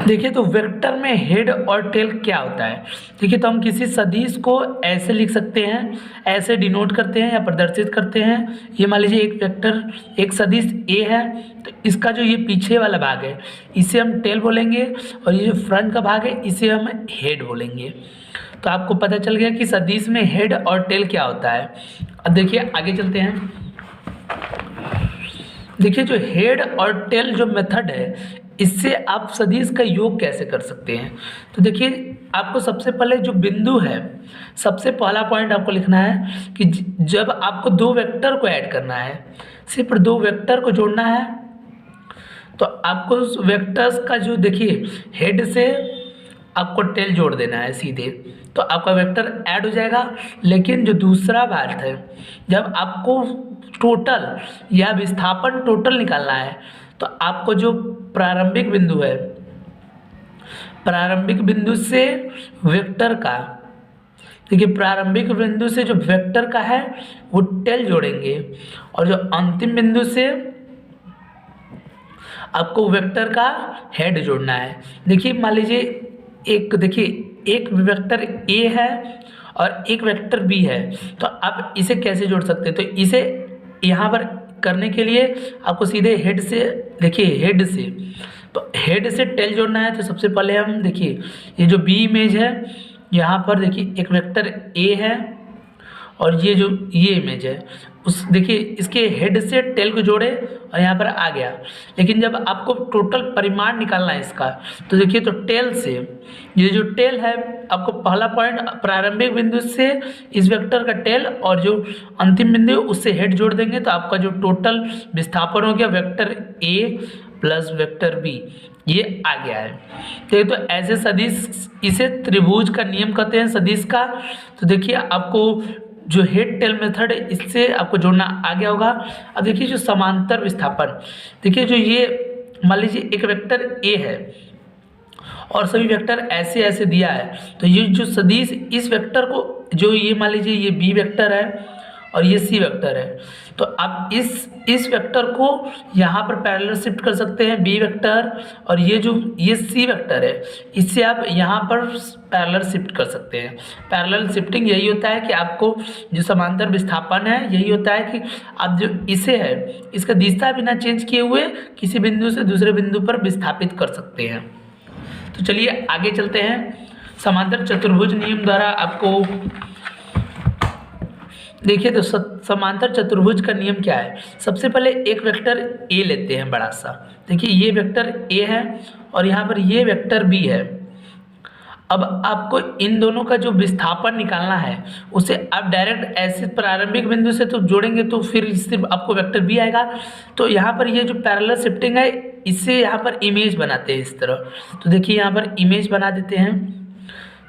देखिए तो वेक्टर में हेड और टेल क्या होता है। देखिए तो हम किसी सदिश को ऐसे लिख सकते हैं, ऐसे डिनोट करते हैं या प्रदर्शित करते हैं। ये मान लीजिए एक वेक्टर, एक सदिश ए है, तो इसका जो ये पीछे वाला भाग है इसे हम टेल बोलेंगे और ये जो फ्रंट का भाग है इसे हम हेड बोलेंगे। तो आपको पता चल गया कि सदिश में हेड और टेल क्या होता है। अब देखिए आगे चलते हैं। देखिए जो हेड और टेल जो मेथड है इससे आप सदिश का योग कैसे कर सकते हैं। तो देखिए आपको सबसे पहले जो बिंदु है, सबसे पहला पॉइंट आपको लिखना है कि जब आपको दो वेक्टर को ऐड करना है, सिर्फ दो वेक्टर को जोड़ना है, तो आपको उस वेक्टर्स का जो देखिए हेड से आपको टेल जोड़ देना है सीधे, तो आपका वेक्टर ऐड हो जाएगा। लेकिन जो दूसरा बात है, जब आपको टोटल या विस्थापन टोटल निकालना है तो आपको जो प्रारंभिक बिंदु है, प्रारंभिक बिंदु से वेक्टर का, देखिए प्रारंभिक बिंदु से जो वेक्टर का है वो टेल जोड़ेंगे और जो अंतिम बिंदु से आपको वेक्टर का हेड जोड़ना है। देखिए मान लीजिए एक वेक्टर ए है और एक वेक्टर बी है, तो आप इसे कैसे जोड़ सकते हैं। तो इसे यहाँ पर करने के लिए आपको सीधे हेड से, देखिए हेड से, तो हेड से टेल जोड़ना है। तो सबसे पहले हम देखिए ये जो बी इमेज है, यहाँ पर देखिए एक वेक्टर ए है और ये जो ये इमेज है उस देखिए इसके हेड से टेल को जोड़े और यहाँ पर आ गया। लेकिन जब आपको टोटल परिमाण निकालना है इसका, तो देखिए तो टेल से, ये जो टेल है आपको पहला पॉइंट प्रारंभिक बिंदु से इस वेक्टर का टेल और जो अंतिम बिंदु उससे हेड जोड़ देंगे, तो आपका जो टोटल विस्थापन हो गया vector A plus vector B, ये आ गया है। तो ऐसे सदिश, इसे त्रिभुज का नियम कहते हैं सदिश का। तो देखिए आपको जो हेड टेल मेथड है इससे आपको जोड़ना आ गया होगा। अब देखिए जो समांतर विस्थापन, देखिए जो ये मान लीजिए एक वेक्टर ए है और सभी वेक्टर ऐसे ऐसे दिया है, तो ये जो सदिश इस वेक्टर को, जो ये मान लीजिए ये बी वेक्टर है और ये सी वेक्टर है, तो आप इस वेक्टर को यहाँ पर पैरेलल शिफ्ट कर सकते हैं बी वेक्टर, और ये सी वेक्टर है इससे आप यहाँ पर पैरेलल शिफ्ट कर सकते हैं। पैरेलल शिफ्टिंग यही होता है कि आपको जो समांतर विस्थापन है यही होता है कि आप जो इसे है इसका दिशा बिना चेंज किए हुए किसी बिंदु से दूसरे बिंदु पर विस्थापित कर सकते हैं। तो चलिए आगे चलते हैं। समांतर चतुर्भुज नियम द्वारा आपको देखिए तो समांतर चतुर्भुज का नियम क्या है। सबसे पहले एक वेक्टर ए लेते हैं बड़ा सा, देखिए ये वेक्टर ए है और यहाँ पर ये वेक्टर बी है। अब आपको इन दोनों का जो विस्थापन निकालना है उसे आप डायरेक्ट ऐसे प्रारंभिक बिंदु से तो जोड़ेंगे तो फिर सिर्फ आपको वेक्टर बी आएगा। तो यहाँ पर ये जो पैरेलल शिफ्टिंग है इससे यहाँ पर इमेज बनाते हैं इस तरह। तो देखिए यहाँ पर इमेज बना देते हैं,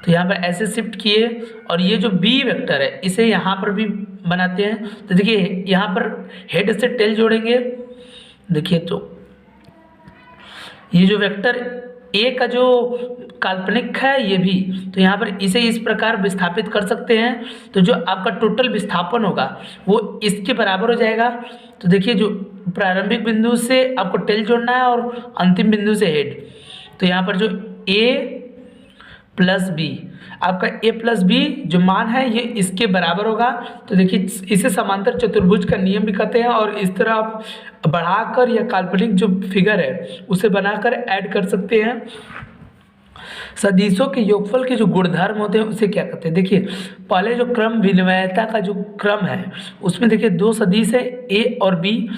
तो यहाँ पर ऐसे शिफ्ट किए और ये जो बी वेक्टर है इसे यहाँ पर भी बनाते हैं। तो देखिए यहाँ पर हेड से टेल जोड़ेंगे, देखिए तो ये जो वेक्टर ए का जो काल्पनिक है ये भी, तो यहाँ पर इसे इस प्रकार विस्थापित कर सकते हैं। तो जो आपका टोटल विस्थापन होगा वो इसके बराबर हो जाएगा। तो देखिए जो प्रारंभिक बिंदु से आपको टेल जोड़ना है और अंतिम बिंदु से हेड, तो यहाँ पर जो ए प्लस बी, आपका ए प्लस बी जो मान है ये इसके बराबर होगा। तो देखिए इसे समांतर चतुर्भुज का नियम भी कहते हैं और इस तरह आप बढ़ाकर या काल्पनिक जो फिगर है उसे बनाकर ऐड कर सकते हैं। सदिशों के योगफल के जो गुणधर्म होते हैं उसे क्या कहते हैं। देखिए पहले जो क्रम विनिमयता का जो क्रम है उसमें देखिए दो सदिश है ए और बी,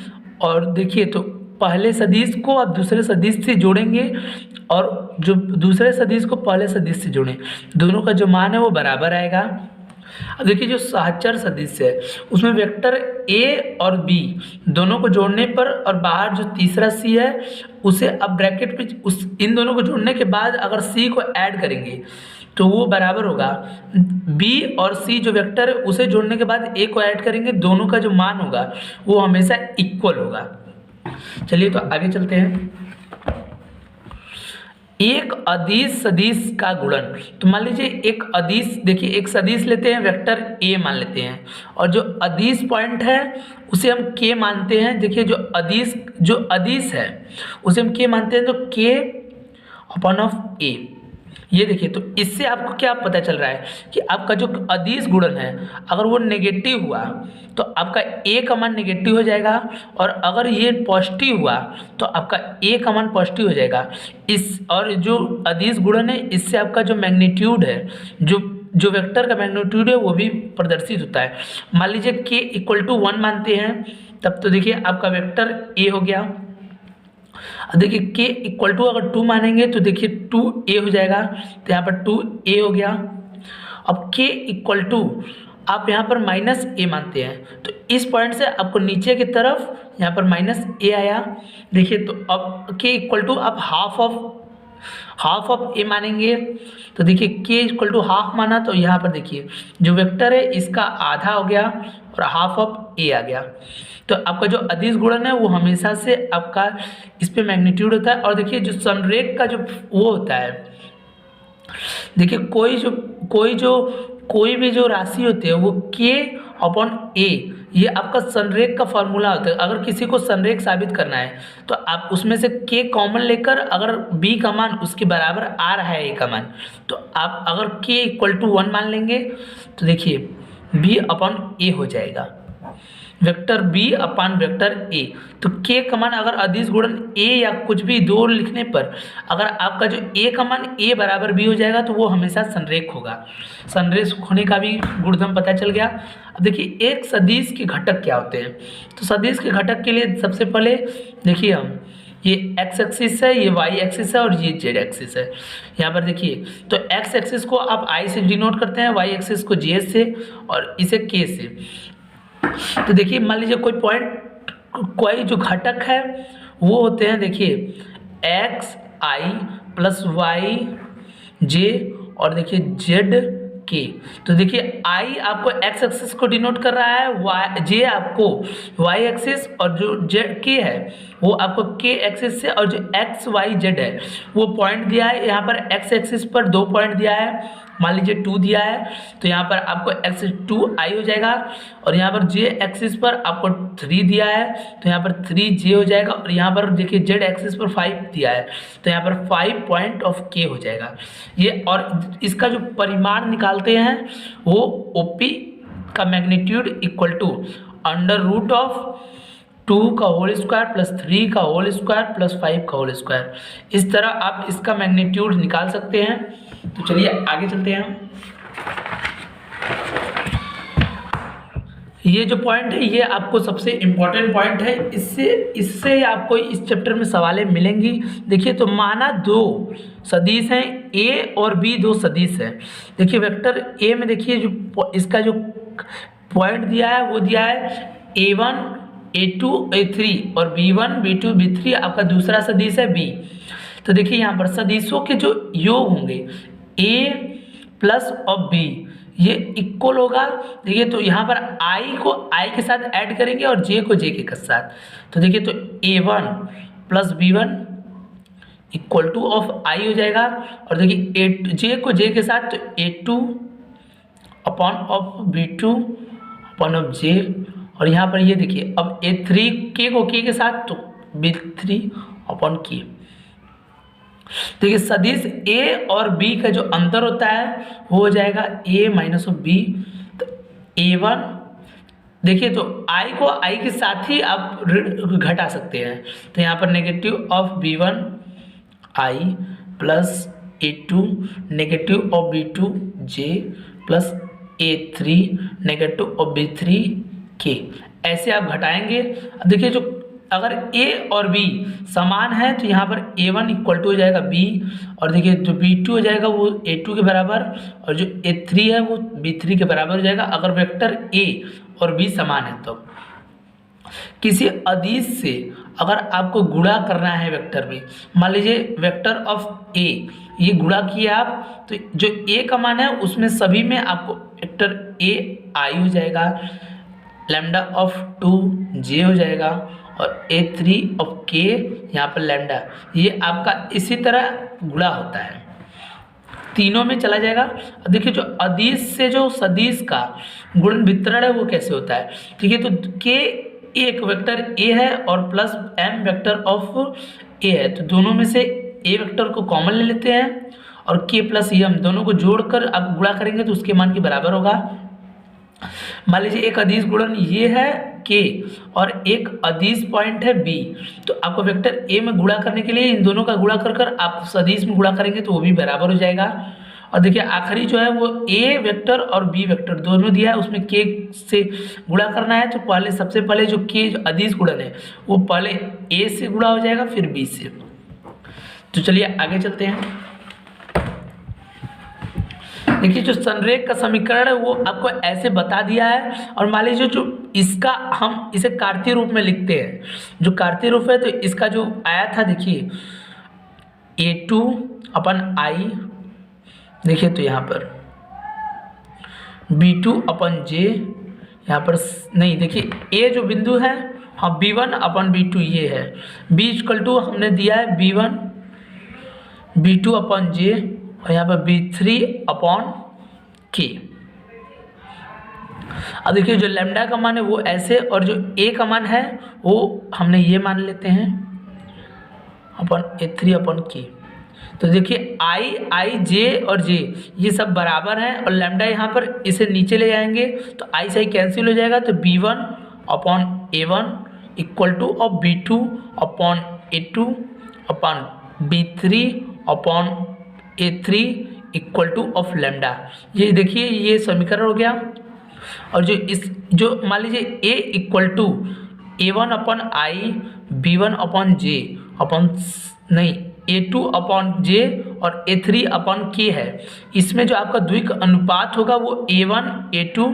और देखिए तो पहले सदिश को आप दूसरे सदिश से जोड़ेंगे और जो दूसरे सदिश को पहले सदिश से जोड़ें, दोनों का जो मान है वो बराबर आएगा। अब देखिए जो सहचर सदिश है उसमें वेक्टर ए और बी दोनों को जोड़ने पर और बाहर जो तीसरा सी है उसे अब ब्रैकेट में इन दोनों को जोड़ने के बाद अगर सी को ऐड करेंगे तो वो बराबर होगा बी और सी जो वेक्टर है उसे जोड़ने के बाद ए को ऐड करेंगे, दोनों का जो मान होगा वो हमेशा इक्वल होगा। चलिए तो आगे चलते हैं। एक अदिश सदिश का गुणन, तो मान लीजिए एक अदिश, देखिए एक सदिश लेते हैं वेक्टर ए मान लेते हैं और जो अदिश पॉइंट है उसे हम के मानते हैं। देखिए जो अदिश है उसे हम के मानते हैं, तो के अपॉन ऑफ ए। ये देखिए, तो इससे आपको क्या पता चल रहा है कि आपका जो अदिश गुणन है अगर वो नेगेटिव हुआ तो आपका ए का मान नेगेटिव हो जाएगा, और अगर ये पॉजिटिव हुआ तो आपका ए का मान पॉजिटिव हो जाएगा। इस और जो अदिश गुणन है इससे आपका जो मैग्नीट्यूड है, जो वेक्टर का मैग्नीट्यूड है वो भी प्रदर्शित होता है। मान लीजिए k इक्वल टू 1 मानते हैं, तब तो देखिए आपका वेक्टर ए हो गया। देखिए k इक्वल टू अगर 2 मानेंगे तो देखिए 2a हो जाएगा, तो यहाँ पर 2a हो गया। अब k इक्वल टू आप यहाँ पर माइनस ए मानते हैं, तो इस पॉइंट से आपको नीचे की तरफ यहाँ पर माइनस ए आया। देखिए, तो अब k इक्वल टू आप हाफ ऑफ ए मानेंगे, तो देखिए k इक्वल टू हाफ माना, तो यहाँ पर देखिए जो वेक्टर है इसका आधा हो गया और हाफ ऑफ ए आ गया। तो आपका जो अदिश गुणन है वो हमेशा से आपका इस पे मैग्नीट्यूड होता है। और देखिए जो संरेख का जो वो होता है, देखिए कोई भी जो राशि होती है वो k अपॉन ए, ये आपका संरेख का फॉर्मूला होता है। अगर किसी को संरेख साबित करना है तो आप उसमें से k कॉमन लेकर अगर b का मान उसके बराबर आ रहा है a का मान, तो आप अगर k इक्वल टू 1 मान लेंगे तो देखिए b अपॉन ए हो जाएगा, vector b upon vector a। तो k का मान अगर अदिश गुणन a या कुछ भी दो लिखने पर अगर आपका जो a का मान a बराबर b हो जाएगा तो वो हमेशा संरेख होगा। संरेख होने का भी गुणधर्म पता चल गया। अब देखिए एक सदिश के घटक क्या होते हैं, तो सदिश के घटक के लिए सबसे पहले देखिए हम ये x एक्सिस है, ये y एक्सिस है और ये z एक्सिस है। यहाँ पर देखिए तो x एक्सिस को आप i से डिनोट करते हैं, y एक्सिस को j से और इसे k से। तो देखिए मान लीजिए कोई जो घटक है वो होते हैं, देखिए x i plus y j और देखिए z k। तो देखिए i आपको x एक्सिस को डिनोट कर रहा है, j आपको y एक्सिस और जो z k है वो आपको k एक्सिस से, और जो x y z है वो पॉइंट दिया है। यहाँ पर x एक्सिस पर 2 पॉइंट दिया है, मान लीजिए 2 दिया है, तो यहाँ पर आपको x 2i हो जाएगा, और यहाँ पर j एक्सिस पर आपको 3 दिया है तो यहाँ पर 3j हो जाएगा, और यहाँ पर देखिए z एक्सिस पर 5 दिया है तो यहाँ पर 5 पॉइंट ऑफ k हो जाएगा ये। और इसका जो परिमाण निकालते हैं वो OP का magnitude equal to under root of 2 का होल स्क्वायर प्लस 3 का होल स्क्वायर प्लस 5 का होल स्क्वायर। इस तरह आप इसका मैग्नीट्यूड निकाल सकते हैं। तो चलिए आगे चलते हैं। ये जो पॉइंट है ये आपको सबसे इम्पोर्टेंट पॉइंट है, इससे आपको इस चैप्टर में सवालें मिलेंगी। देखिए तो माना 2 सदिश हैं a और b, 2 सदिश हैं। देखिए वेक्टर a में देखिए जो इसका जो पॉइंट दिया है वो दिया है a1 a2 a3 और b1 b2 b3 आपका दूसरा सदिश है b। तो देखिए यहाँ पर सदिशों के जो योग होंगे a प्लस और b ये इक्वल होगा। देखिए तो यहाँ पर i को i के साथ ऐड करेंगे और j को j के साथ। तो देखिए तो a1 plus b1 equal two of i हो जाएगा, और देखिए j को j के साथ तो a2 upon of b2 upon of j, और यहाँ पर ये देखिए अब a3 k को k के साथ तो b3 अपॉन k। देखिए सदिश a और b का जो अंतर होता है वो हो जाएगा a माइनस ऑफ b। तो a1 देखिए तो i को i के साथ ही आप घटा सकते हैं, तो यहाँ पर negative of b1 i plus a2 negative of b2 j plus a3 negative of b3 k। ऐसे आप घटाएंगे। अब देखिए जो अगर a और b समान है तो यहाँ पर a1 इक्वल टू हो जाएगा b, और देखिए जो b2 हो जाएगा वो a2 के बराबर, और जो a3 है वो b3 के बराबर हो जाएगा अगर वेक्टर a और b समान है। तो किसी अदिश से अगर आपको गुणा करना है वेक्टर में, मान लीजिए वेक्टर ऑफ a ये गुणा किया आप, तो जो a का मान है उसमें सभी में आपको वेक्टर a i हो जाएगा, लैम्डा ऑफ 2 j हो जाएगा, और a3 ऑफ k यहाँ पर लैम्डा, ये आपका इसी तरह गुणा होता है, तीनों में चला जाएगा। अब देखिए जो अदिश से जो सदिश का गुणन वितरण है वो कैसे होता है। ठीक है, तो k एक वेक्टर a है और plus m vector of a है, तो दोनों में से ए वेक्टर को कॉमन ले लेते हैं और के प्लस एम दोनों को जोड़कर आप गुणा करेंगे तो उसके मान के बराबर होगा। मान लीजिए एक अदिश गुणन ये है के और एक अदिश पॉइंट है बी, तो आपको वेक्टर ए में गुणा करने के लिए इन दोनों का गुणा कर आप सदिश में गुणा करेंगे तो वो भी बराबर हो जाएगा। और देखिए आखिरी जो है वो ए वेक्टर और बी वेक्टर दोनों दिया है, उसमें के से गुणा करना है, तो पहले सबसे पहले जो के जो अदिश गुणन है वो पहले ए से गुणा हो जाएगा फिर बी से। तो चलिए आगे चलते हैं। देखिए जो संरेख का समीकरण है वो आपको ऐसे बता दिया है, और मान लीजिए जो इसका हम इसे कार्तीय रूप में लिखते हैं, जो कार्तीय रूप है तो इसका जो आया था देखिए A2/I, देखिए तो यहाँ पर B2/J, यहाँ पर नहीं, देखिए A जो बिंदु है हाँ B1/B2 ये है, B = हमने दिया है B1 B2/J और यहाँ पर B3/K। अब देखिए जो लैम्डा का मान है वो ऐसे, और जो A का मान है वो हमने ये मान लेते हैं A3/K। तो देखिए I J और J ये सब बराबर हैं, और लैम्डा यहाँ पर इसे नीचे ले जाएंगे तो I से कैंसिल हो जाएगा, तो B1/A1 = B2/A2/B3/A3 = लैम्डा। ये देखिए ये समीकरण हो गया। और जो इस जो मान लीजिए A = A1/I B1/J A2/J और A3/K है, इसमें जो आपका द्विक अनुपात होगा वो A1 A2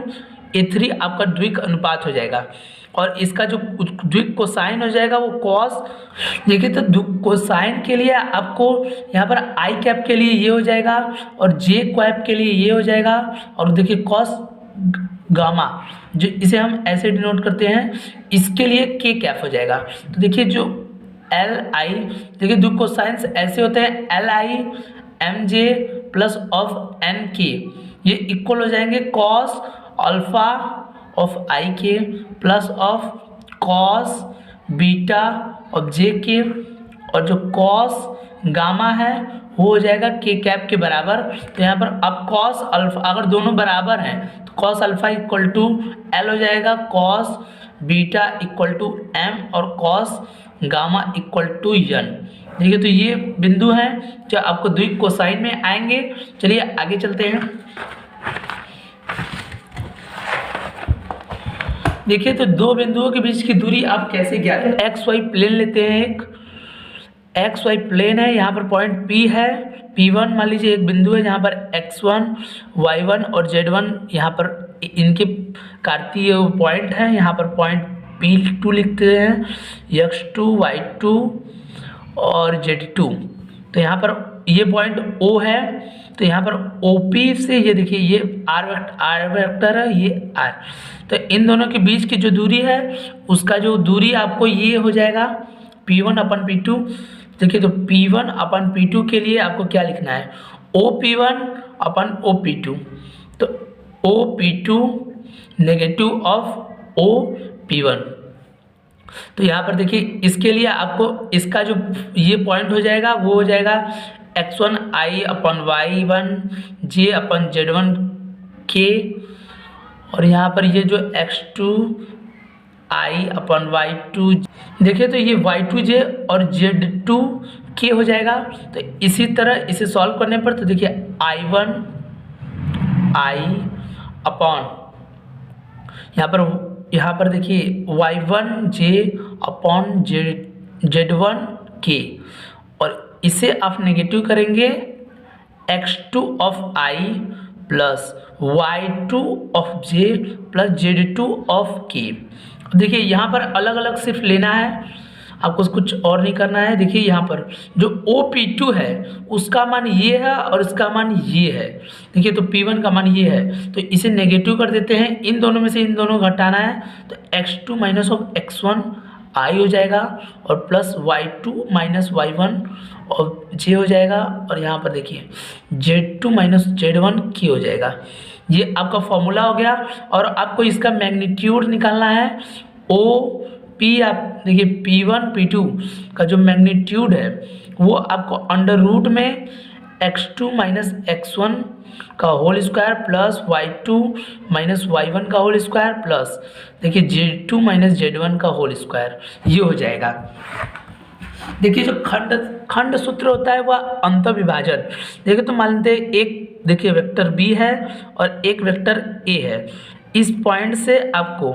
A3 आपका द्विक अनुपात हो जाएगा, और इसका जो द्विक कोसाइन हो जाएगा वो कॉस। देखिए तो कोसाइन के लिए आपको यहाँ पर आई कैप के लिए ये हो जाएगा और जे कैप के लिए ये हो जाएगा, और देखिए कॉस गामा जो इसे हम ऐसे डिनोट करते हैं इसके लिए के कैप हो जाएगा। तो देखिए जो एल आई, देखिए द्विक कोसाइंस ऐसे होते हैं LI MJ plus of NK, ये इक्वल हो जाएंगे cos alpha of IK plus of cos beta of JK, और जो कॉस गामा है वो हो जाएगा के कैप के बराबर। तो यहाँ पर अब कॉस अल्फा अगर दोनों बराबर हैं तो कॉस अल्फा = L हो जाएगा, कॉस बीटा = M और कॉस गामा = N। देखिए तो ये बिंदु हैं जो आपको द्विक कोसाइन में आएंगे। चलिए आगे चलते हैं। देखिए तो दो बिंदुओं के बीच की दूरी आप कैसे ज्ञात करें। XY प्लेन लेते हैं, एक XY प्लेन है, यहाँ पर पॉइंट P है, P1 मान लीजिए एक बिंदु है जहाँ पर X1 Y1 और Z1 यहाँ पर इनके कार्तीय पॉइंट हैं, यहाँ पर पॉइंट P2 लिखते हैं, X2 Y2 और Z2। तो यहाँ पर ये पॉइंट O है, तो यहाँ पर OP से ये देखिए ये R वेक्टर है, ये R, तो इन दोनों के बीच की जो दूरी है उसका जो दूरी आपको ये हो जाएगा P1/P2। देखिए तो P1/P2 के लिए आपको क्या लिखना है, OP1/OP2, तो OP2 नेगेटिव ऑफ OP1। तो यहाँ पर देखिए इसके लिए आपको इसका जो ये पॉइंट हो जाएगा वो हो जाएगा X1I/Y1 J/Z1 K, और यहाँ पर ये जो X2I/Y2, देखिए तो ये Y2J और Z2K हो जाएगा। तो इसी तरह इसे सॉल्व करने पर तो देखिए यहाँ पर देखिए Y1J/Z1K, और इसे आप नेगेटिव करेंगे X2/I plus Y2/J plus Z2/K। देखिए यहाँ पर अलग अलग सिर्फ लेना है, आपको कुछ और नहीं करना है। देखिए यहाँ पर जो OP2 है उसका मान ये है और इसका मान ये है, देखिए तो P1 का मान ये है, तो इसे नेगेटिव कर देते हैं, इन दोनों में से इन दोनों घटाना है, तो X2 - X1 I हो जाएगा और प्लस Y2 - Y1 और J हो जाएगा, और यहाँ पर देखिए Z2 - Z1 K हो जाएगा। ये आपका फॉर्मूला हो गया, और आपको इसका मैग्नीट्यूड निकालना है। OP आप देखिए P1 P2 का जो मैग्नीट्यूड है वो आपको अंडर रूट में x2 माइनस x1 का whole square plus y2 minus y1 का होल स्क्वायर प्लस देखिए z2 माइनस z1 का होल स्क्वायर, ये हो जाएगा। देखिए जो खंड सूत्र होता है वह अंतःविभाजन। देखिए तो मान लेते हैं एक देखिए वेक्टर b है और एक वेक्टर a है। इस पॉइंट से आपको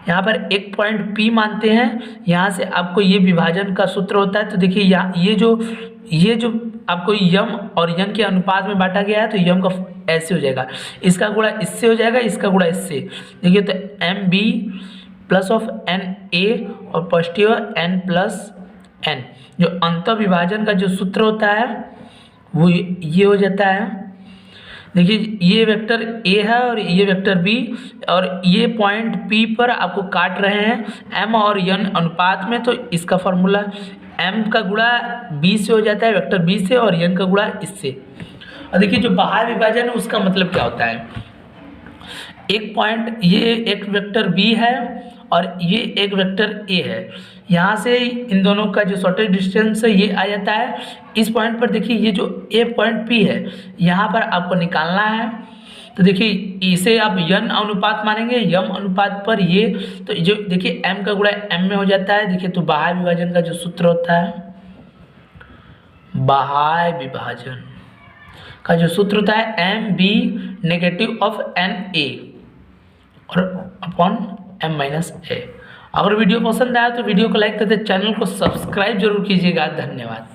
यहाँ पर एक पॉइंट P मानते हैं, यहाँ से आपको ये विभाजन का सूत्र होता है। तो देखिए यहाँ ये जो आपको यम और यन के अनुपात में बांटा गया है, तो यम का ऐसे हो जाएगा, इसका गुणा इससे हो जाएगा, इसका गुणा इससे। देखिए तो M B plus of N A और पॉजिटिव एन प्लस एन, जो अंतः विभाजन का जो सूत्र होता है वो ये हो जाता है। देखिए ये वेक्टर ए है और ये वेक्टर बी, और ये पॉइंट पी पर आपको काट रहे हैं एम और एन अनुपात में, तो इसका फॉर्मूला एम का गुणा बी से हो जाता है, वेक्टर बी से, और एन का गुणा इससे। और देखिए जो बाह्य विभाजन है उसका मतलब क्या होता है, एक पॉइंट ये एक वेक्टर बी है और ये एक वेक्टर ए है, यहाँ से इन दोनों का जो शॉर्टेस्ट डिस्टेंस है ये आ जाता है। इस पॉइंट पर देखिए ये जो ए पॉइंट पी है यहाँ पर आपको निकालना है। तो देखिए इसे आप यन अनुपात मानेंगे, यम अनुपात पर ये, तो जो देखिए एम का गुणा एम में हो जाता है। देखिए तो बाह्य विभाजन का जो सूत्र होता है, बाह्य विभाजन का जो सूत्र होता है M B negative of N A और अपॉन एम माइनस ए। अगर वीडियो पसंद आया तो वीडियो को लाइक करते, चैनल को सब्सक्राइब जरूर कीजिएगा। धन्यवाद।